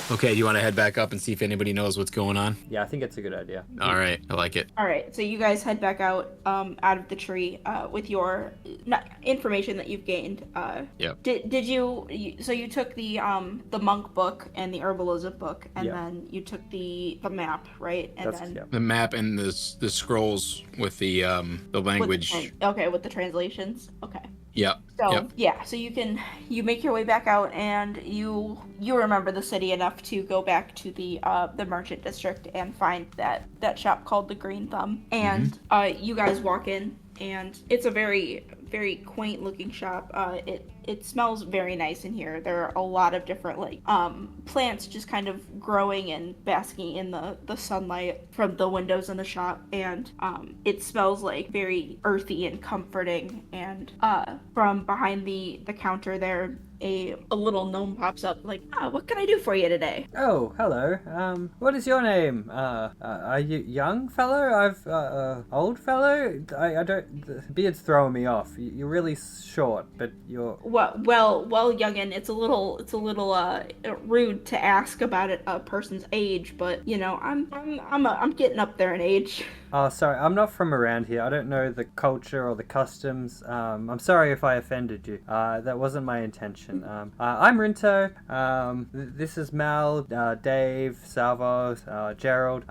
Okay, you want to head back up and see if anybody knows what's going on? Yeah, I think it's a good idea. All right, I like it. All right, so you guys head back out of the tree with your information that you've gained. Yep. Did so you took the monk book and the herbalism book, and Yeah. then you took the map, right? And That's yeah. The map and the scrolls with the language. with the translations. Okay. Yep. So Yep. yeah, so you make your way back out, and you remember the city enough to go back to the merchant district and find that shop called the Green Thumb, and you guys walk in, and it's a very quaint looking shop. It smells very nice in here. There are a lot of different plants just kind of growing and basking in the sunlight from the windows in the shop, and it smells like very earthy and comforting. And from behind the counter there, a little gnome pops up like, what can I do for you today? Oh, hello. What is your name? Are you young fellow? Old fellow? I don't. The beard's throwing me off. You're really short, but you're. Well, youngin, it's a little rude to ask about a person's age, but I'm getting up there in age. Oh, sorry, I'm not from around here. I don't know the culture or the customs. I'm sorry if I offended you. That wasn't my intention. I'm Rinto. This is Mal, Dave, Salvo, Gerald.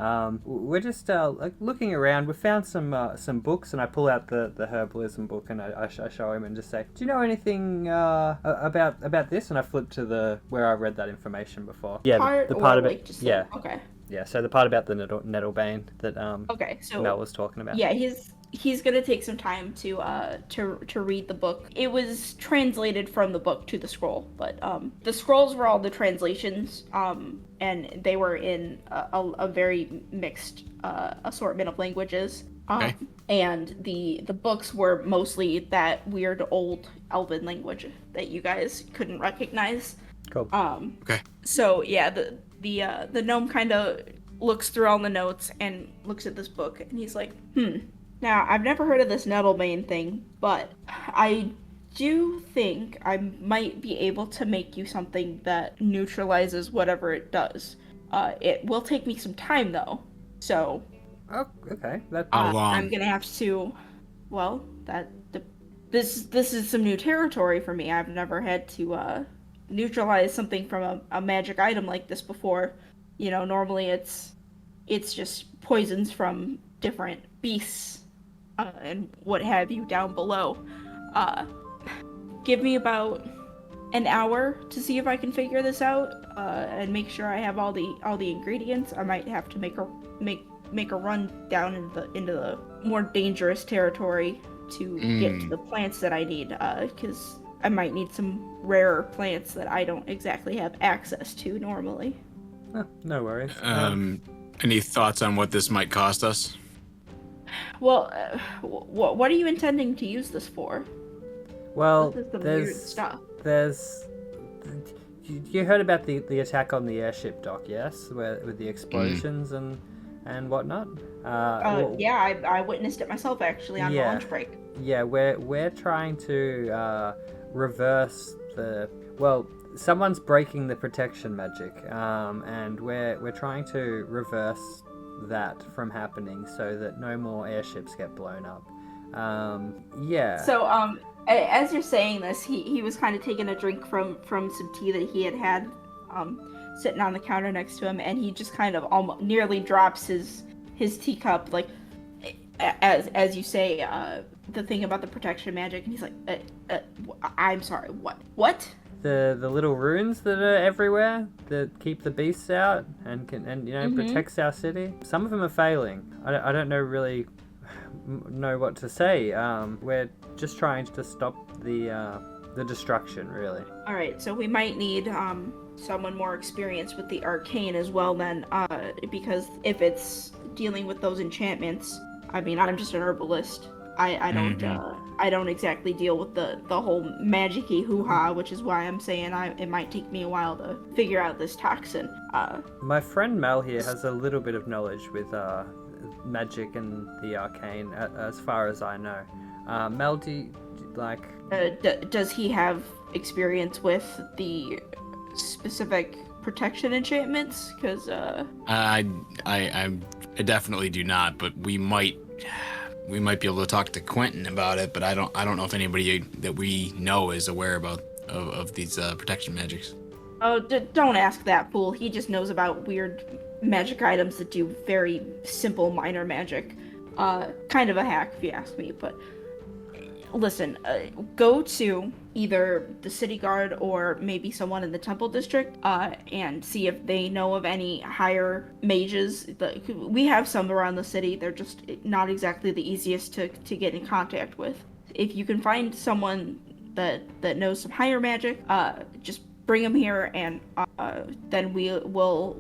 We're just looking around. We found some books, and I pull out the herbalism book, and I show him and just say, "Do you know anything about this?" And I flip to where I read that information before. Yeah, the part of it. Yeah. Okay. Yeah, so the part about the nettlebane that okay, so Mel was talking about. Yeah, he's gonna take some time to read the book. It was translated from the book to the scroll, but the scrolls were all the translations, and they were in a very mixed assortment of languages. Okay. And the books were mostly that weird old Elven language that you guys couldn't recognize. Cool. Okay. So yeah, the gnome kind of looks through all the notes and looks at this book, and he's like, Now, I've never heard of this nettlebane thing, but I do think I might be able to make you something that neutralizes whatever it does. It will take me some time, though. So... Oh, okay. How long? I'm gonna have to... Well, this is some new territory for me. I've never had to, neutralize something from a magic item like this before. Normally it's just poisons from different beasts and what have you down below. Give me about an hour to see if I can figure this out and make sure I have all the ingredients. I might have to make a run down into the more dangerous territory to get to the plants that I need, because I might need some rarer plants that I don't exactly have access to normally. Oh, no worries. Any thoughts on what this might cost us? Well, what are you intending to use this for? Well, this is some weird stuff. You heard about the attack on the airship dock, yes? With the explosions and whatnot? Yeah, I witnessed it myself actually on the lunch break. Yeah, we're trying to reverse someone's breaking the protection magic, and we're trying to reverse that from happening so that no more airships get blown up. Yeah. So as you're saying this, he was kind of taking a drink from some tea that he had sitting on the counter next to him, and he just kind of almost nearly drops his teacup, like as you say the thing about the protection magic, and he's like, I'm sorry, what? The little runes that are everywhere that keep the beasts out and protects our city. Some of them are failing. I don't really know what to say. We're just trying to stop the destruction, really. All right, so we might need someone more experienced with the arcane as well then, because if it's dealing with those enchantments, I mean, I'm just an herbalist. I don't exactly deal with the whole magic-y hoo-ha, which is why I'm saying it might take me a while to figure out this toxin. My friend Mel here has a little bit of knowledge with magic and the arcane, as far as I know. Mel, like... Does he have experience with the specific protection enchantments? Because I definitely do not, but we might be able to talk to Quentin about it. But I don't know if anybody that we know is aware of these protection magics. Oh, don't ask that fool. He just knows about weird magic items that do very simple minor magic. Kind of a hack, if you ask me. But listen, go to either the city guard or maybe someone in the temple district, and see if they know of any higher mages. We have some around the city. They're just not exactly the easiest to get in contact with. If you can find someone that knows some higher magic, just bring them here, and then we'll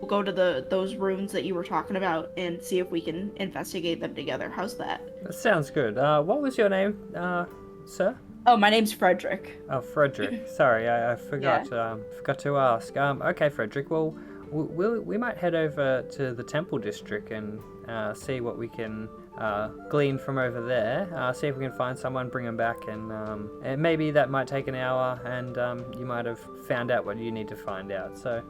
go to those runes that you were talking about and see if we can investigate them together. How's that? That sounds good. What was your name, sir? Oh, my name's Frederick. Oh, Frederick. Sorry, I forgot. Forgot to ask. Okay, Frederick. Well, we might head over to the temple district and see what we can glean from over there. See if we can find someone, bring them back, and maybe that might take an hour, and you might have found out what you need to find out. So,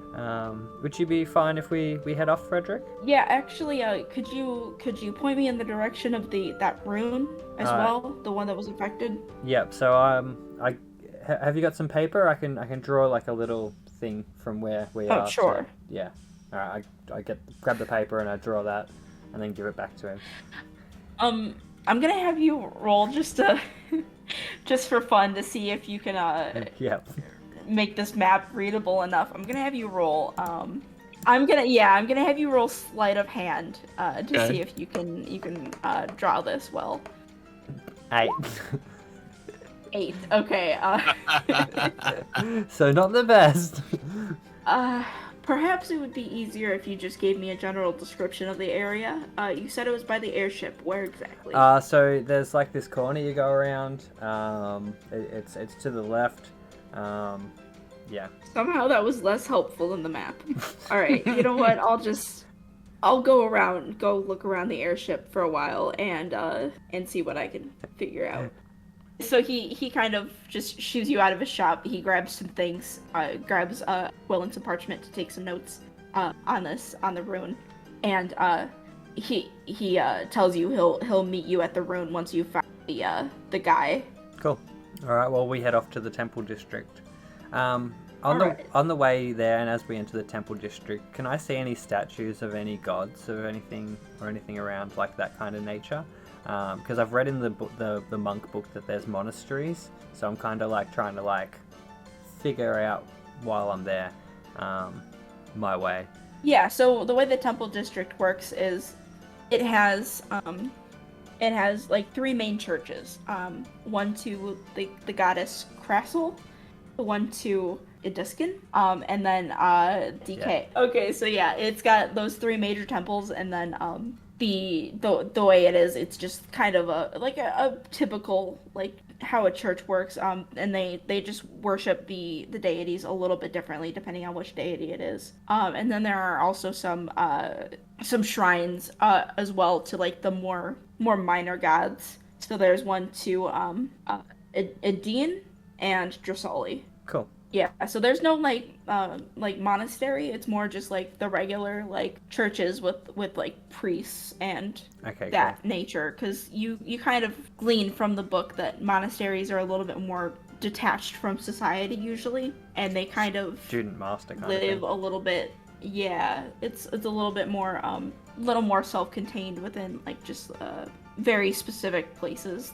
would you be fine if we head off, Frederick? Yeah, actually, could you point me in the direction of that rune as well, the one that was affected? Yep. So, have you got some paper? I can draw like a little thing from where we are. Oh, sure. Yeah. All right. I grab the paper and I draw that, and then give it back to him. I'm gonna have you roll just for fun to see if you can Yep. make this map readable enough. I'm gonna have you roll. I'm gonna have you roll sleight of hand to see if you can draw this well. 8. 8. Okay. So not the best. Perhaps it would be easier if you just gave me a general description of the area. You said it was by the airship. Where exactly? So there's like this corner you go around. It's to the left. Yeah. Somehow that was less helpful than the map. All right. You know what? I'll go look around the airship for a while and see what I can figure out. So he kind of just shoos you out of his shop. He grabs some things, grabs quill and some parchment to take some notes on the rune, and he tells you he'll meet you at the rune once you find the guy. Cool. All right. Well, we head off to the temple district. On the way there, and as we enter the temple district, can I see any statues of any gods or anything around like that kind of nature? Because I've read in the monk book that there's monasteries, so I'm kind of like trying to like figure out while I'm there my way. Yeah, so the way the temple district works is it has like 3 main churches. One to the goddess Crassel, one to Iduskin, and then DK. Yeah. Okay, so yeah, it's got those 3 major temples, and then the way it is, it's just kind of a typical like how a church works, and they just worship the deities a little bit differently depending on which deity it is, and then there are also some shrines as well to like the more minor gods. So there's one to Edine and Drasali. Cool. Yeah, so there's no like monastery. It's more just like the regular like churches with like priests and that nature. Because you kind of glean from the book that monasteries are a little bit more detached from society usually, and they kind of student master kind live of thing. A little bit. Yeah, it's a little bit more little more self-contained within like just very specific places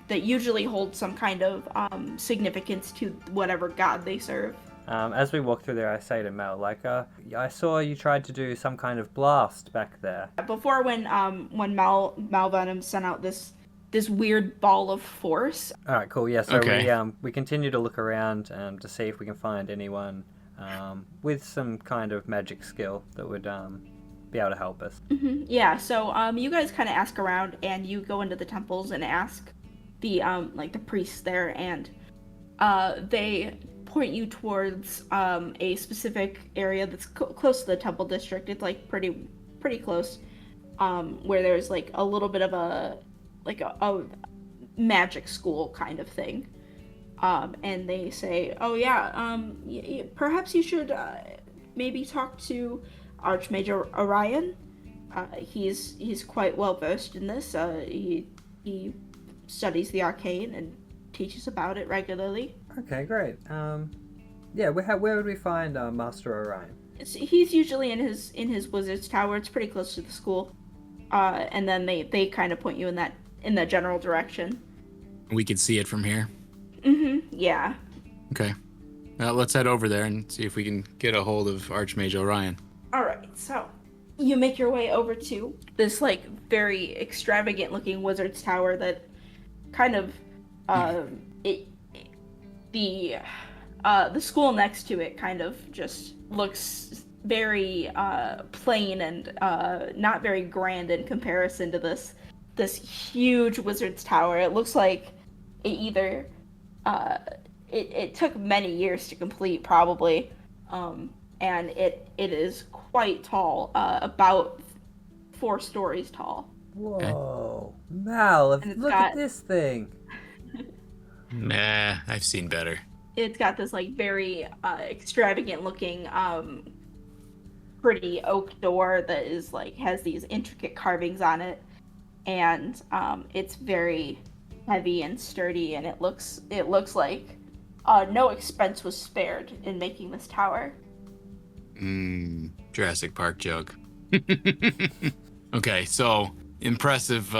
that usually hold some kind of significance to whatever god they serve. As we walk through there, I say to Mel, like, I saw you tried to do some kind of blast back there. Before, when Malvenom sent out this weird ball of force. All right, cool. Yeah, so we continue to look around to see if we can find anyone with some kind of magic skill that would be able to help us. Mm-hmm. Yeah, so you guys kind of ask around, and you go into the temples and ask the priests there, and they point you towards a specific area that's close to the temple district. It's like pretty close, where there's like a little bit of a magic school kind of thing. And they say, oh yeah, perhaps you should maybe talk to Archmage Orion. He's quite well versed in this. He studies the arcane and teaches about it regularly. Okay, great. Yeah, where would we find Master Orion? He's usually in his wizard's tower. It's pretty close to the school. And then they kind of point you in that general direction. We could see it from here. Yeah. Okay. Let's head over there and see if we can get a hold of Archmage Orion. All right. So you make your way over to this like very extravagant looking wizard's tower that kind of the school next to it kind of just looks very plain and not very grand in comparison to this huge wizard's tower. It looks like it either it took many years to complete probably, and it is quite tall, about 4 stories tall. Whoa, Mal, look at this thing. Nah, I've seen better. It's got this like very extravagant looking pretty oak door that is like has these intricate carvings on it, and it's very heavy and sturdy, and it looks like no expense was spared in making this tower. Jurassic Park joke. Okay, so impressive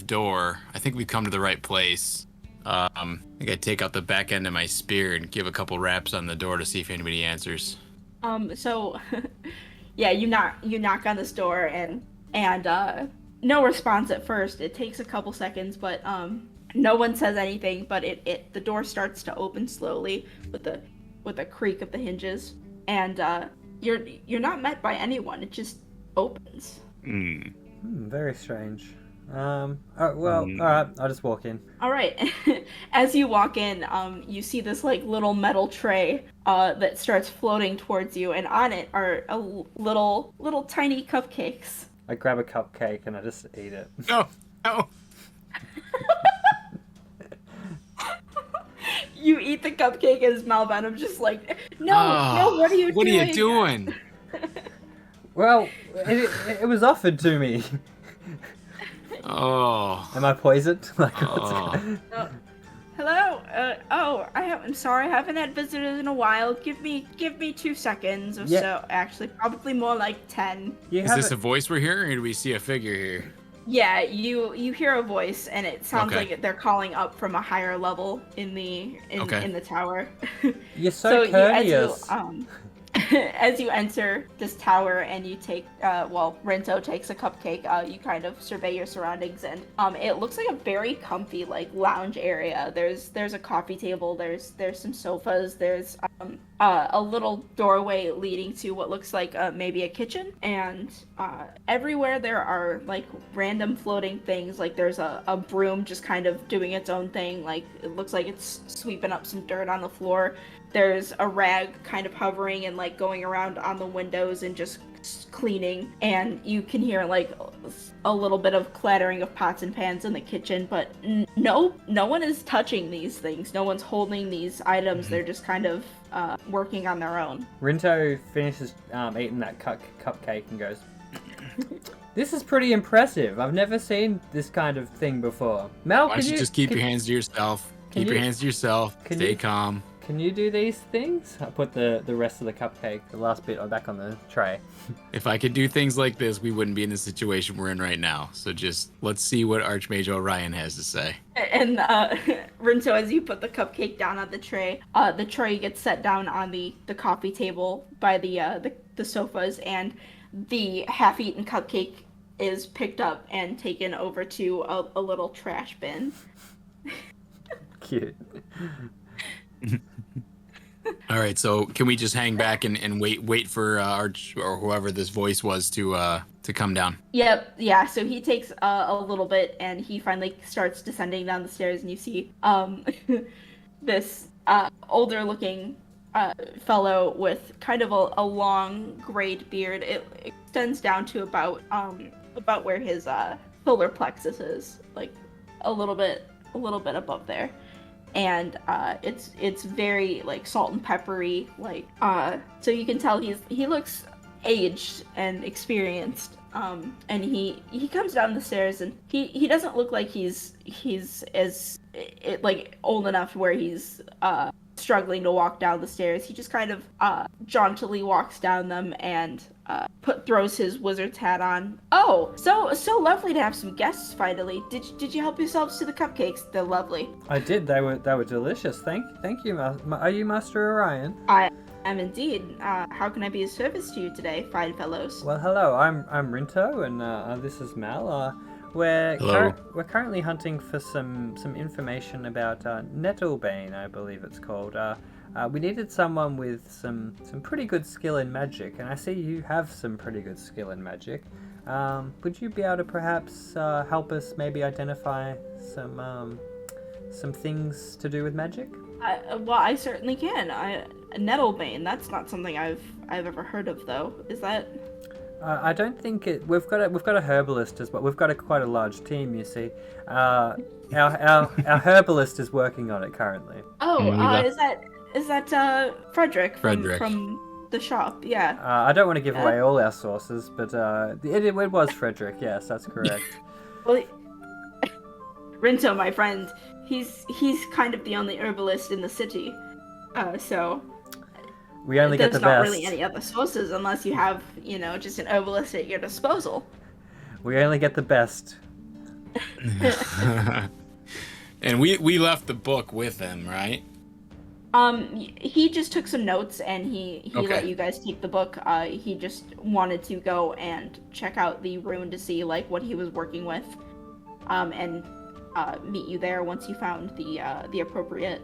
door. I think we've come to the right place. I think I take out the back end of my spear and give a couple raps on the door to see if anybody answers. So yeah, you knock on this door and no response at first. It takes a couple seconds, but no one says anything, but the door starts to open slowly with a creak of the hinges, and you're not met by anyone. It just opens. Very strange. All right, I'll just walk in. All right. As you walk in, you see this like little metal tray that starts floating towards you, and on it are little tiny cupcakes. I grab a cupcake and I just eat it. No. You eat the cupcake as Malvenom just like, no, what are you doing? What are you doing? Well, it was offered to me. Oh. Am I poisoned? Hello. I'm sorry. I haven't had visitors in a while. Give me 2 seconds or so. Actually, probably more like 10. Is this a voice we're hearing, or do we see a figure here? Yeah, you hear a voice, and it sounds like they're calling up from a higher level in the tower. You're so courteous. As you enter this tower and you take, Rento takes a cupcake, you kind of survey your surroundings, and it looks like a very comfy, like, lounge area. There's a coffee table, there's some sofas, there's a little doorway leading to what looks like maybe a kitchen, and everywhere there are, like, random floating things, like there's a broom just kind of doing its own thing, like, it looks like it's sweeping up some dirt on the floor. There's a rag kind of hovering and like going around on the windows and just cleaning, and you can hear like a little bit of clattering of pots and pans in the kitchen, but no one is touching these things. No one's holding these items. They're just kind of working on their own. Rinto finishes eating that cupcake and goes, "This is pretty impressive. I've never seen this kind of thing before." Mel, why don't you just keep your hands to yourself? Keep your hands to yourself. Stay calm. Can you do these things? I put the rest of the cupcake, the last bit, back on the tray. If I could do things like this, we wouldn't be in the situation we're in right now. So just let's see what Archmage Orion has to say. And Rinto, as you put the cupcake down on the tray gets set down on the coffee table by the sofas, and the half-eaten cupcake is picked up and taken over to a little trash bin. Cute. All right, so can we just hang back and wait for Arch or whoever this voice was to come down? Yep, yeah. So he takes a little bit, and he finally starts descending down the stairs, and you see this older-looking fellow with kind of a long grayed beard. It extends down to about where his solar plexus is, like a little bit a little bit above there, and it's very like salt and peppery, like so you can tell he looks aged and experienced. And he comes down the stairs, and he doesn't look like he's as like old enough where he's struggling to walk down the stairs. He just kind of jauntily walks down them and throws his wizard's hat on. Oh, so lovely to have some guests finally. Did you help yourselves to the cupcakes? They're lovely. I did. They were delicious. Thank you. Are you Master Orion? I am indeed. How can I be of service to you today, fine fellows? Well, hello. I'm Rinto, and this is Mal. We're currently hunting for some information about Nettlebane, I believe it's called. We needed someone with some pretty good skill in magic, and I see you have some pretty good skill in magic. Would you be able to perhaps help us maybe identify some things to do with magic? Well, I certainly can. Nettlebane. That's not something I've ever heard of, though. Is that? I don't think it. We've got a herbalist as well. We've got quite a large team, you see. Our herbalist is working on it currently. Oh, is that Frederick from the shop? Yeah. I don't want to give away all our sources, but it was Frederick. Yes, that's correct. Well, Rinto, my friend, he's kind of the only herbalist in the city, so. We only get the best. There's not really any other sources unless you have, just an herbalist at your disposal. We only get the best. And we left the book with him, right? He just took some notes and he Okay. let you guys take the book. He just wanted to go and check out the rune to see like what he was working with, and meet you there once you found the appropriate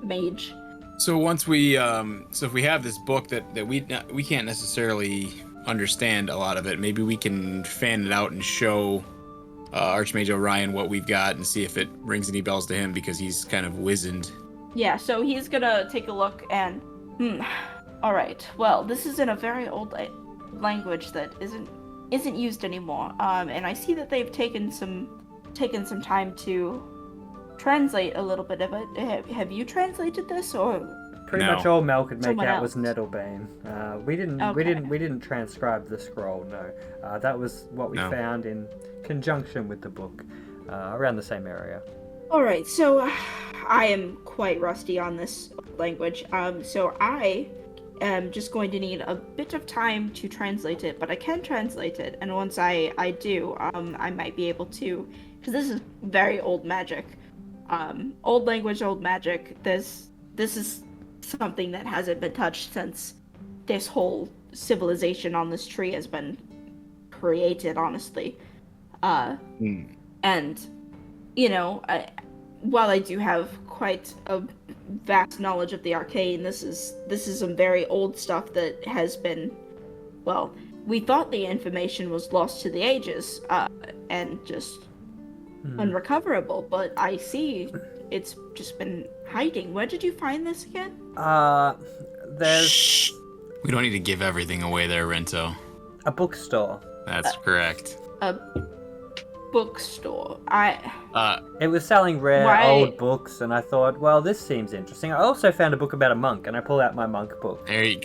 mage. So once we, if we have this book that we can't necessarily understand a lot of it, maybe we can fan it out and show Archmage Orion what we've got and see if it rings any bells to him, because he's kind of wizened. Yeah, so he's gonna take a look and, all right. Well, this is in a very old language that isn't used anymore. And I see that they've taken some time to translate a little bit of it. Have you translated this, or pretty No. much all Mel could make Someone out else. was Nettlebane. We didn't transcribe the scroll. No, that was what we No. found in conjunction with the book, around the same area. all right? So I am quite rusty on this language. So I am just going to need a bit of time to translate it, but I can translate it, and once I do, I might be able to, because this is very old magic. Old language, old magic. This is something that hasn't been touched since this whole civilization on this tree has been created, honestly. And, while I do have quite a vast knowledge of the arcane, this is some very old stuff that has been, well, we thought the information was lost to the ages, and just unrecoverable, but I see it's just been hiding. Where did you find this again? There's Shh. We don't need to give everything away there, Rento. a bookstore. That's correct. A bookstore. It was selling rare Why- old books, and I thought, well, this seems interesting. I also found a book about a monk, and I pull out my monk book. There you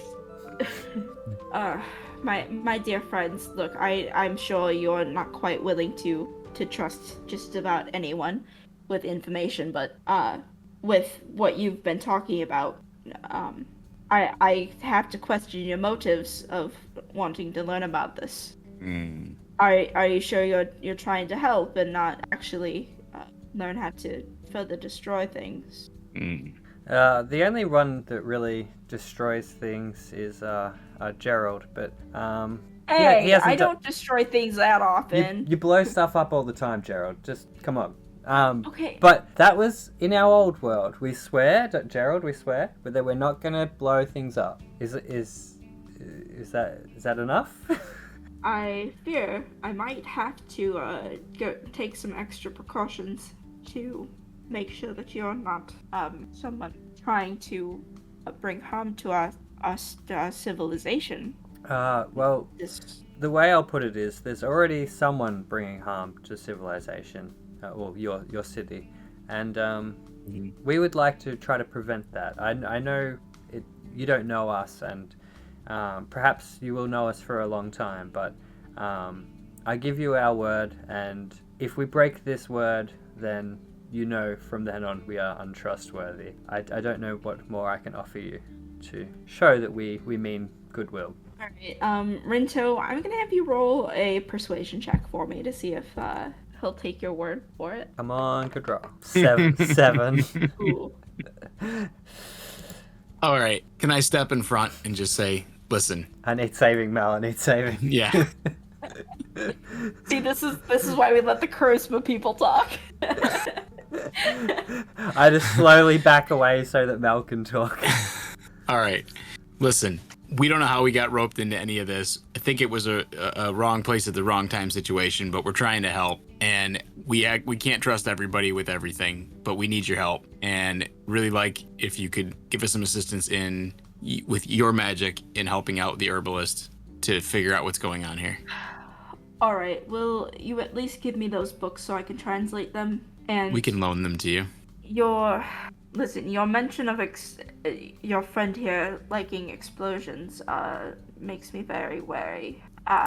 My dear friends, look, I'm sure you're not quite willing to trust just about anyone with information, but with what you've been talking about, I have to question your motives of wanting to learn about this. Are you sure you're trying to help and not actually learn how to further destroy things? The only one that really destroys things is Gerald, but Hey, he hasn't I don't destroy things that often. You blow stuff up all the time, Gerald. Just come on. Okay. But that was in our old world. We swear, Gerald. We swear, but that we're not gonna blow things up. Is that enough? I fear I might have to take some extra precautions to make sure that you're not someone trying to bring harm to our civilization. Well, the way I'll put it is, there's already someone bringing harm to civilization, or your city. and we would like to try to prevent that. I know you don't know us, and perhaps you will know us for a long time, but I give you our word, and if we break this word, then you know from then on we are untrustworthy. I don't know what more I can offer you to show that we mean goodwill. Alright, Rinto, I'm gonna have you roll a persuasion check for me to see if he'll take your word for it. Come on, good roll. Seven. Ooh. All right. Can I step in front and just say, listen? I need saving, Mel. I need saving. Yeah. See, this is why we let the charisma people talk. I just slowly back away so that Mel can talk. All right. Listen, we don't know how we got roped into any of this. I think it was a wrong place at the wrong time situation, but we're trying to help. And we can't trust everybody with everything, but we need your help. And really like if you could give us some assistance with your magic in helping out the herbalist to figure out what's going on here. All right, will you at least give me those books so I can translate them? And We can loan them to you. your mention of your friend here liking explosions makes me very wary.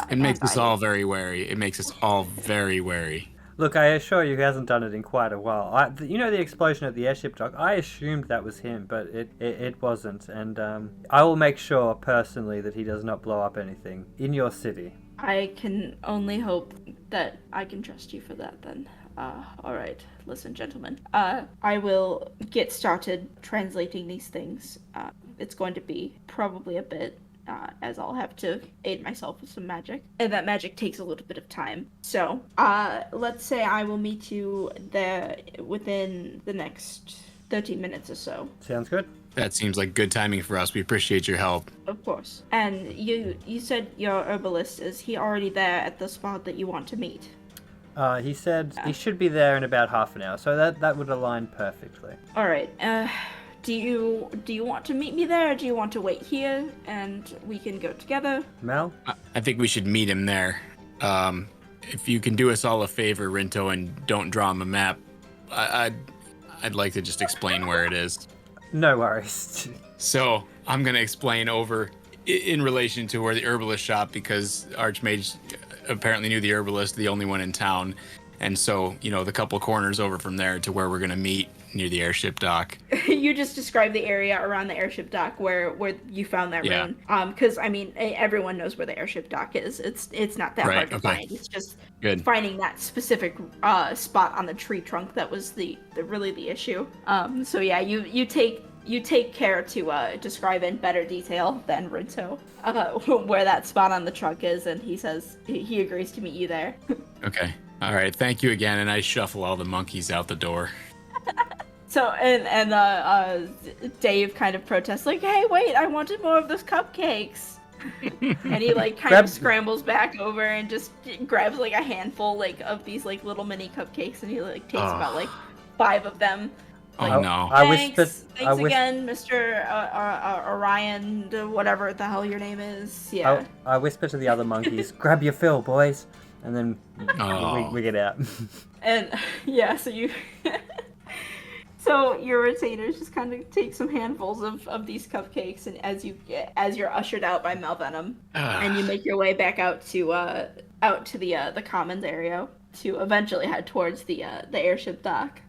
It makes us all very wary. It makes us all very wary. Look, I assure you he hasn't done it in quite a while. You know the explosion at the airship dock? I assumed that was him, but it wasn't. And I will make sure personally that he does not blow up anything in your city. I can only hope that I can trust you for that then. Alright, listen, gentlemen. I will get started translating these things. It's going to be probably a bit, as I'll have to aid myself with some magic. And that magic takes a little bit of time. So, let's say I will meet you there within the next 30 minutes or so. Sounds good. That seems like good timing for us. We appreciate your help. Of course. And you said your herbalist, is he already there at the spot that you want to meet? He said he should be there in about half an hour, so that would align perfectly. All right. Do you want to meet me there, or do you want to wait here and we can go together? Mel? I think we should meet him there. If you can do us all a favor, Rinto, and don't draw him a map, I'd like to just explain where it is. No worries. So I'm gonna explain over in relation to where the herbalist shop, because Archmage apparently knew the herbalist, the only one in town, and so the couple corners over from there to where we're gonna meet near the airship dock. You just described the area around the airship dock where you found that rune. Because I mean, everyone knows where the airship dock is. It's not that hard to find. It's just finding that specific spot on the tree trunk that was the issue. So yeah, you take care to describe in better detail than Rinto where that spot on the trunk is, and he says he agrees to meet you there. Okay. All right. Thank you again, and I shuffle all the monkeys out the door. So and Dave kind of protests, like, "Hey, wait! I wanted more of those cupcakes." And he kind of scrambles back over and just grabs a handful of these little mini cupcakes, and he takes about 5 of them. Oh no! Thanks again, Mr. Orion, whatever the hell your name is. Yeah. I whisper to the other monkeys, "Grab your fill, boys," and then we get out. And yeah, so you. So your retainers just kind of take some handfuls of these cupcakes, and as you're ushered out by Malvenom, and you make your way back out to the commons area to eventually head towards the airship dock.